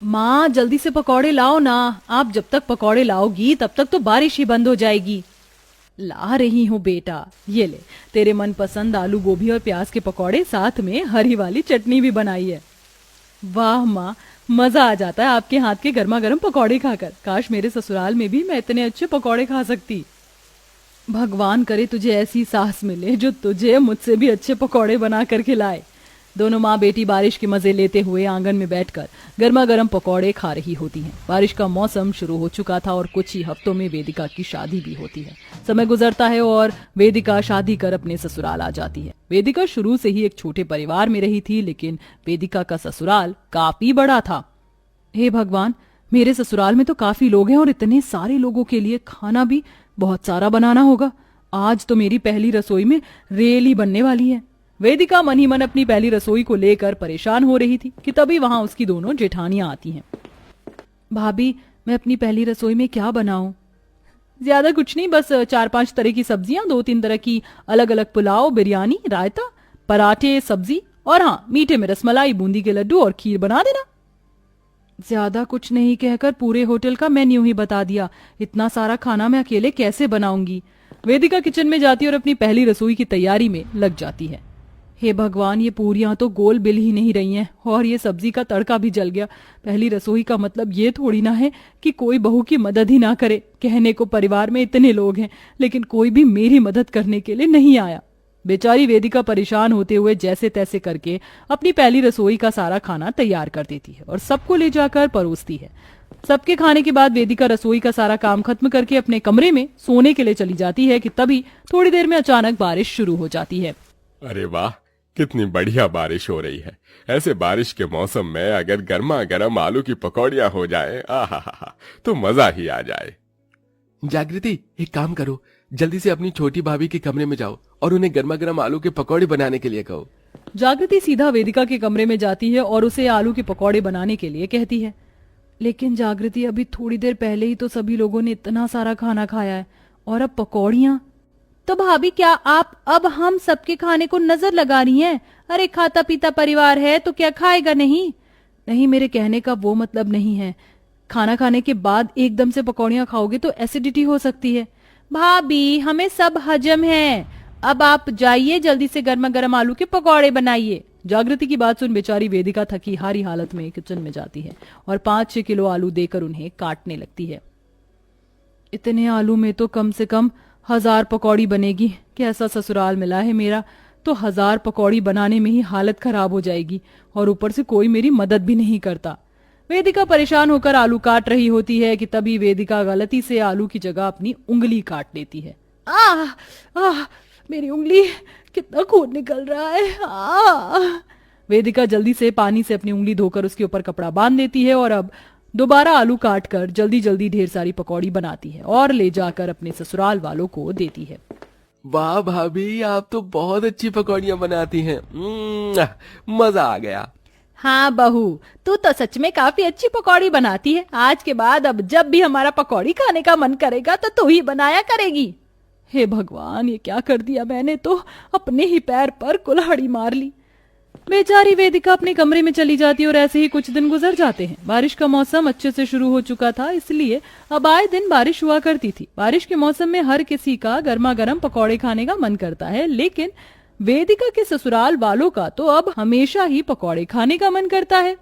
माँ जल्दी से पकौड़े लाओ ना। आप जब तक पकौड़े लाओगी तब तक तो बारिश ही बंद हो जाएगी। ला रही हूँ बेटा, ये ले तेरे मनपसंद आलू गोभी और प्याज के पकौड़े, साथ में हरी वाली चटनी भी बनाई है। वाह माँ, मजा आ जाता है आपके हाथ के गर्मा गर्म पकौड़े खाकर। काश मेरे ससुराल में भी मैं इतने अच्छे पकौड़े खा सकती। भगवान करे तुझे ऐसी सास मिले जो तुझे मुझसे भी अच्छे पकौड़े बना कर खिलाए। दोनों माँ बेटी बारिश के मजे लेते हुए आंगन में बैठकर गर्मा गर्म पकौड़े खा रही होती हैं। बारिश का मौसम शुरू हो चुका था और कुछ ही हफ्तों में वेदिका की शादी भी होती है। समय गुजरता है और वेदिका शादी कर अपने ससुराल आ जाती है। वेदिका शुरू से ही एक छोटे परिवार में रही थी, लेकिन वेदिका का ससुराल काफी बड़ा था। हे भगवान, मेरे ससुराल में तो काफी लोग हैं और इतने सारे लोगों के लिए खाना भी बहुत सारा बनाना होगा। आज तो मेरी पहली रसोई में रेल ही बनने वाली है। वेदिका मन ही मन अपनी पहली रसोई को लेकर परेशान हो रही थी कि तभी वहां उसकी दोनों जेठानियां आती हैं। भाभी, मैं अपनी पहली रसोई में क्या बनाऊं? ज्यादा कुछ नहीं, बस 4-5 तरह की सब्जियां, 2-3 तरह की अलग अलग पुलाव, बिरयानी, रायता, पराठे, सब्जी और हाँ, मीठे में रसमलाई, बूंदी के लड्डू और खीर बना देना। ज्यादा कुछ नहीं कहकर पूरे होटल का मेन्यू ही बता दिया। इतना सारा खाना मैं अकेले कैसे बनाऊंगी? वेदिका किचन में जाती और अपनी पहली रसोई की तैयारी में लग जाती है। हे भगवान, ये पूरियां तो गोल बिल ही नहीं रही हैं और ये सब्जी का तड़का भी जल गया। पहली रसोई का मतलब ये थोड़ी ना है कि कोई बहू की मदद ही ना करे। कहने को परिवार में इतने लोग हैं, लेकिन कोई भी मेरी मदद करने के लिए नहीं आया। बेचारी वेदिका परेशान होते हुए जैसे तैसे करके अपनी पहली रसोई का सारा खाना तैयार कर देती है और सबको ले जाकर परोसती है। सबके खाने के बाद वेदिका रसोई का सारा काम खत्म करके अपने कमरे में सोने के लिए चली जाती है कि तभी थोड़ी देर में अचानक बारिश शुरू हो जाती है। अरे वाह, कितनी बढ़िया बारिश हो रही है। ऐसे बारिश के मौसम में अगर गर्मा गर्म आलू की पकौड़ियां हो जाए, आहा, तो मजा ही आ जाए। जागृति, एक काम करो, जल्दी से अपनी छोटी भाभी के कमरे में जाओ और उन्हें गर्मा गर्म आलू के पकौड़े बनाने के लिए कहो। जागृति सीधा वेदिका के कमरे में जाती है और उसे आलू के पकौड़े बनाने के लिए कहती है। लेकिन जागृति, अभी थोड़ी देर पहले ही तो सभी लोगों ने इतना सारा खाना खाया है और अब पकौड़ियां। तो भाभी, क्या आप अब हम सबके खाने को नजर लगा रही हैं? अरे खाता पीता परिवार है तो क्या खाएगा नहीं? नहीं, मेरे कहने का वो मतलब नहीं है। खाना खाने के बाद एकदम से पकौड़ियां खाओगे तो एसिडिटी हो सकती है। भाभी, हमें सब हजम है। अब आप जाइए, जल्दी से गर्मा गर्म आलू के पकौड़े बनाइए। जागृति की बात सुन बेचारी वेदिका थकी हारी हालत में किचन में जाती है और 5-6 किलो आलू देकर उन्हें काटने लगती है। इतने आलू में तो कम से कम 1000 पकौड़ी बनेगी। कैसा ससुराल मिला है मेरा, तो 1000 पकौड़ी बनाने में ही हालत खराब हो जाएगी और ऊपर से कोई मेरी मदद भी नहीं करता। वेदिका परेशान होकर आलू काट रही होती है कि तभी वेदिका गलती से आलू की जगह अपनी उंगली काट लेती है। आह आह, मेरी उंगली, कितना खून निकल रहा है। वेदिका जल्दी से पानी से अपनी उंगली धोकर उसके ऊपर कपड़ा बांध देती है और अब दोबारा आलू काटकर जल्दी जल्दी ढेर सारी पकौड़ी बनाती है और ले जाकर अपने ससुराल वालों को देती है। वाह भाभी, आप तो बहुत अच्छी पकौड़ियां बनाती हैं। मजा आ गया। हाँ बहू, तू तो सच में काफी अच्छी पकौड़ी बनाती है। आज के बाद अब जब भी हमारा पकौड़ी खाने का मन करेगा तो तू ही बनाया करेगी। हे भगवान, ये क्या कर दिया मैंने, तो अपने ही पैर पर कुल्हाड़ी मार ली। बेचारी वेदिका अपने कमरे में चली जाती और ऐसे ही कुछ दिन गुजर जाते हैं। बारिश का मौसम अच्छे से शुरू हो चुका था, इसलिए अब आए दिन बारिश हुआ करती थी। बारिश के मौसम में हर किसी का गर्मा गर्म पकौड़े खाने का मन करता है, लेकिन वेदिका के ससुराल वालों का तो अब हमेशा ही पकौड़े खाने का मन करता है।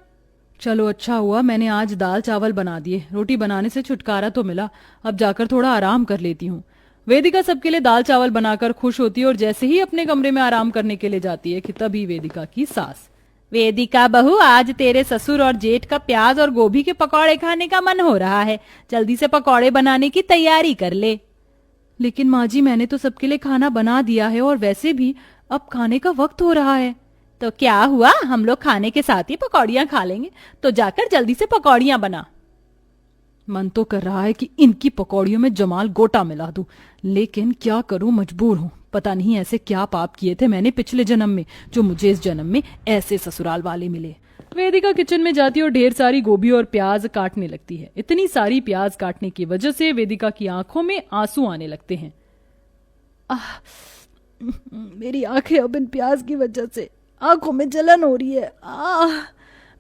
चलो अच्छा हुआ मैंने आज दाल चावल बना दिए, रोटी बनाने से छुटकारा तो मिला। अब जाकर थोड़ा आराम कर लेती हूँ। वेदिका सबके लिए दाल चावल बनाकर खुश होती है और जैसे ही अपने कमरे में आराम करने के लिए जाती है कि तभी वेदिका की सास, वेदिका बहू, आज तेरे ससुर और जेठ का प्याज और गोभी के पकौड़े खाने का मन हो रहा है, जल्दी से पकौड़े बनाने की तैयारी कर ले। लेकिन माँ जी, मैंने तो सबके लिए खाना बना दिया है और वैसे भी अब खाने का वक्त हो रहा है। तो क्या हुआ, हम लोग खाने के साथ ही पकौड़ियां खा लेंगे। तो जाकर जल्दी से पकौड़ियां बना। मन तो कर रहा है कि इनकी पकौड़ियों में जमाल गोटा मिला दूं, लेकिन क्या करूं, मजबूर हूं। पता नहीं ऐसे क्या पाप किए थे मैंने पिछले जन्म में, जो मुझे इस जन्म में ऐसे ससुराल वाले मिले। वेदिका किचन में जाती और ढेर सारी गोभी और प्याज काटने लगती है। इतनी सारी प्याज काटने की वजह से वेदिका की आंखों में आंसू आने लगते हैं। मेरी आंखें अब इन प्याज की वजह से आंखों में जलन हो रही है।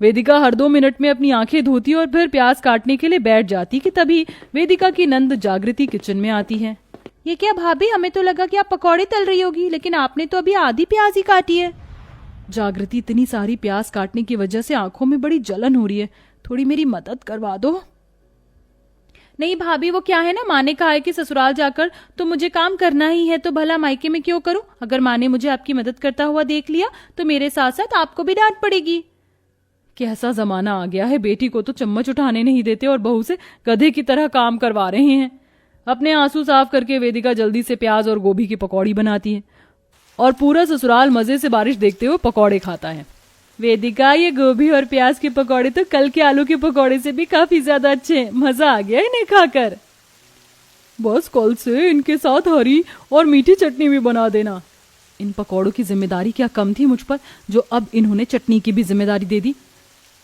वेदिका हर 2 मिनट में अपनी आंखें धोती और फिर प्याज काटने के लिए बैठ जाती कि तभी वेदिका की नंद जागृति किचन में आती है। ये क्या भाभी, हमें तो लगा कि आप पकौड़े तल रही होगी, लेकिन आपने तो अभी आधी प्याज ही काटी है। जागृति इतनी सारी प्याज काटने की वजह से आंखों में बड़ी जलन हो रही है, थोड़ी मेरी मदद करवा दो। नहीं भाभी, वो क्या है ना, माँ ने कहा है कि ससुराल जाकर तो मुझे काम करना ही है, तो भला मायके में क्यों करूं? अगर माँ ने मुझे आपकी मदद करता हुआ देख लिया तो मेरे साथ साथ आपको भी डांट पड़ेगी। कैसा जमाना आ गया है, बेटी को तो चम्मच उठाने नहीं देते और बहू से गधे की तरह काम करवा रहे हैं। अपने आंसू साफ करके वेदिका जल्दी से प्याज और गोभी की पकौड़ी बनाती है और पूरा ससुराल मजे से बारिश देखते हुए पकौड़े खाता है। वेदिका, ये गोभी और प्याज के पकौड़े तो कल के आलू के पकौड़े से भी काफी ज्यादा अच्छे हैं, मजा आ गया इन्हें खाकर। बस कल से इनके साथ हरी और मीठी चटनी भी बना देना। इन पकौड़ों की जिम्मेदारी क्या कम थी मुझ पर, जो अब इन्होंने चटनी की भी जिम्मेदारी दे दी।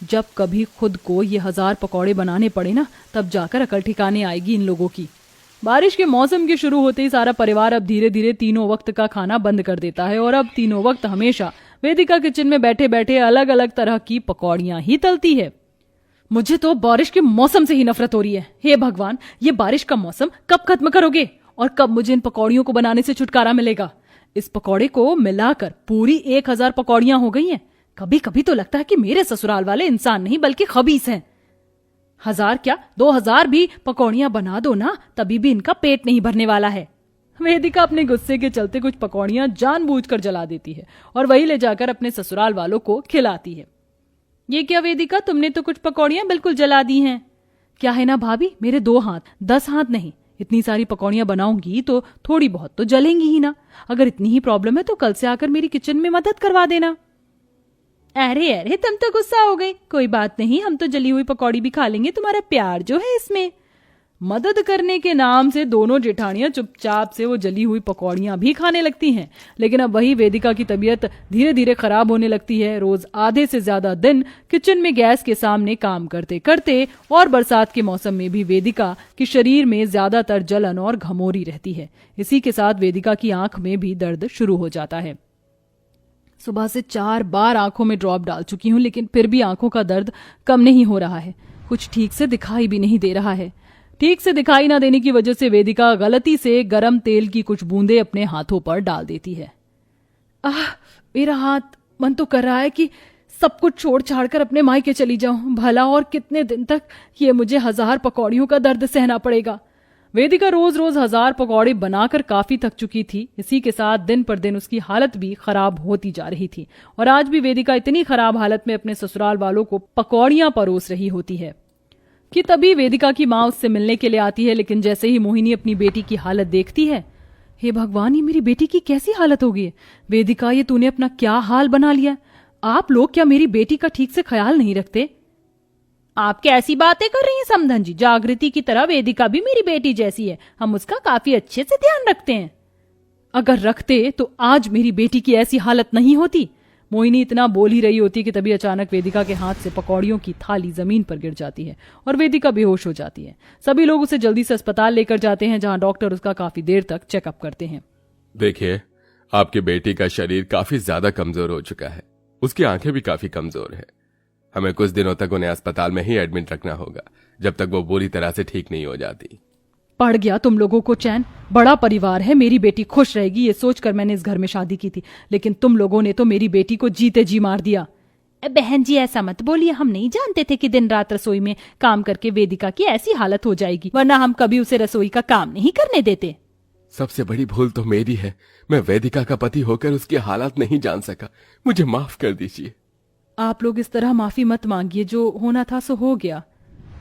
जब कभी खुद को ये 1000 पकौड़े बनाने पड़े ना, तब जाकर अकल ठिकाने आएगी इन लोगों की। बारिश के मौसम के शुरू होते ही सारा परिवार अब धीरे धीरे तीनों वक्त का खाना बंद कर देता है और अब तीनों वक्त हमेशा वेदिका किचन में बैठे बैठे अलग अलग तरह की पकौड़ियां ही तलती है। मुझे तो बारिश के मौसम से ही नफरत हो रही है। हे भगवान, ये बारिश का मौसम कब खत्म करोगे और कब मुझे इन पकौड़ियों को बनाने से छुटकारा मिलेगा? इस पकौड़े को मिलाकर पूरी 1000 पकौड़ियां हो गई हैं। कभी कभी तो लगता है कि मेरे ससुराल वाले इंसान नहीं बल्कि खबीस हैं। 1000 क्या 2000 भी पकौड़ियां बना दो ना, तभी भी इनका पेट नहीं भरने वाला है। वेदिका अपने गुस्से के चलते कुछ पकौड़ियां जानबूझकर जला देती है और वही ले जाकर अपने ससुराल वालों को खिलाती है। ये क्या वेदिका, तुमने तो कुछ पकौड़ियां बिल्कुल जला दी हैं। क्या है ना भाभी, मेरे 2 हाथ 10 हाथ नहीं, इतनी सारी पकौड़ियां बनाऊंगी तो थोड़ी बहुत तो जलेंगी ही ना। अगर इतनी ही प्रॉब्लम है तो कल से आकर मेरी किचन में मदद करवा देना। अरे अरे, तुम तो गुस्सा हो गई। कोई बात नहीं, हम तो जली हुई पकौड़ी भी खा लेंगे, तुम्हारा प्यार जो है इसमें। मदद करने के नाम से दोनों जेठानियां चुपचाप से वो जली हुई पकौड़ियां भी खाने लगती हैं। लेकिन अब वही वेदिका की तबीयत धीरे धीरे खराब होने लगती है। रोज आधे से ज्यादा दिन किचन में गैस के सामने काम करते करते और बरसात के मौसम में भी वेदिका के शरीर में ज्यादातर जलन और घमोरी रहती है। इसी के साथ वेदिका की आंख में भी दर्द शुरू हो जाता है। सुबह से 4 बार आंखों में ड्रॉप डाल चुकी हूं, लेकिन फिर भी आंखों का दर्द कम नहीं हो रहा है। कुछ ठीक से दिखाई भी नहीं दे रहा है। ठीक से दिखाई ना देने की वजह से वेदिका गलती से गरम तेल की कुछ बूंदें अपने हाथों पर डाल देती है। मेरा हाथ, मन तो कर रहा है कि सब कुछ छोड़ छाड़ कर अपने मायके चली जाऊं। भला और कितने दिन तक ये मुझे 1000 पकौड़ियों का दर्द सहना पड़ेगा। वेदिका रोज रोज 1000 पकौड़े बनाकर काफी थक चुकी थी। इसी के साथ दिन पर दिन उसकी हालत भी खराब होती जा रही थी और आज भी वेदिका इतनी खराब हालत में अपने ससुराल वालों को पकौड़ियां परोस रही होती है कि तभी वेदिका की माँ उससे मिलने के लिए आती है। लेकिन जैसे ही मोहिनी अपनी बेटी की हालत देखती है, हे भगवान, ये मेरी बेटी की कैसी हालत हो गई है। वेदिका, ये तूने अपना क्या हाल बना लिया। आप लोग क्या मेरी बेटी का ठीक से ख्याल नहीं रखते? आप कैसी बातें कर रही हैं समधन जी? जागृति की तरह वेदिका भी मेरी बेटी जैसी है, हम उसका काफी अच्छे से ध्यान रखते हैं। अगर रखते तो आज मेरी बेटी की ऐसी हालत नहीं होती। मोहिनी इतना बोल ही रही होती कि तभी अचानक वेदिका के हाथ से पकौड़ियों की थाली जमीन पर गिर जाती है और वेदिका बेहोश हो जाती है। सभी लोग उसे जल्दी से अस्पताल लेकर जाते हैं, जहां डॉक्टर उसका काफी देर तक चेकअप करते हैं। देखिए, आपकी बेटी का शरीर काफी ज्यादा कमजोर हो चुका है, उसकी आंखें भी काफी कमजोर है। हमें कुछ दिनों तक उन्हें अस्पताल में ही एडमिट रखना होगा, जब तक वो पूरी तरह से ठीक नहीं हो जाती। पड़ गया तुम लोगों को चैन। बड़ा परिवार है, मेरी बेटी खुश रहेगी ये सोचकर मैंने इस घर में शादी की थी, लेकिन तुम लोगों ने तो मेरी बेटी को जीते जी मार दिया। बहन जी, ऐसा मत बोलिए, हम नहीं जानते थे कि दिन रात रसोई में काम करके वेदिका की ऐसी हालत हो जाएगी, वरना हम कभी उसे रसोई का काम नहीं करने देते। सबसे बड़ी भूल तो मेरी है। मैं वेदिका का पति होकर उसकी हालत नहीं जान सका। मुझे माफ कर दीजिए। आप लोग इस तरह माफी मत मांगिए, जो होना था सो हो गया।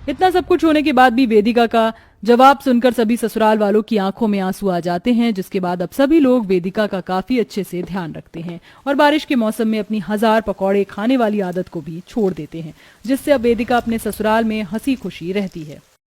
इतना सब कुछ होने के बाद भी वेदिका का जवाब सुनकर सभी ससुराल वालों की आंखों में आंसू आ जाते हैं, जिसके बाद अब सभी लोग वेदिका का काफी अच्छे से ध्यान रखते हैं और बारिश के मौसम में अपनी 1000 पकौड़े खाने वाली आदत को भी छोड़ देते हैं, जिससे अब वेदिका अपने ससुराल में हंसी खुशी रहती है।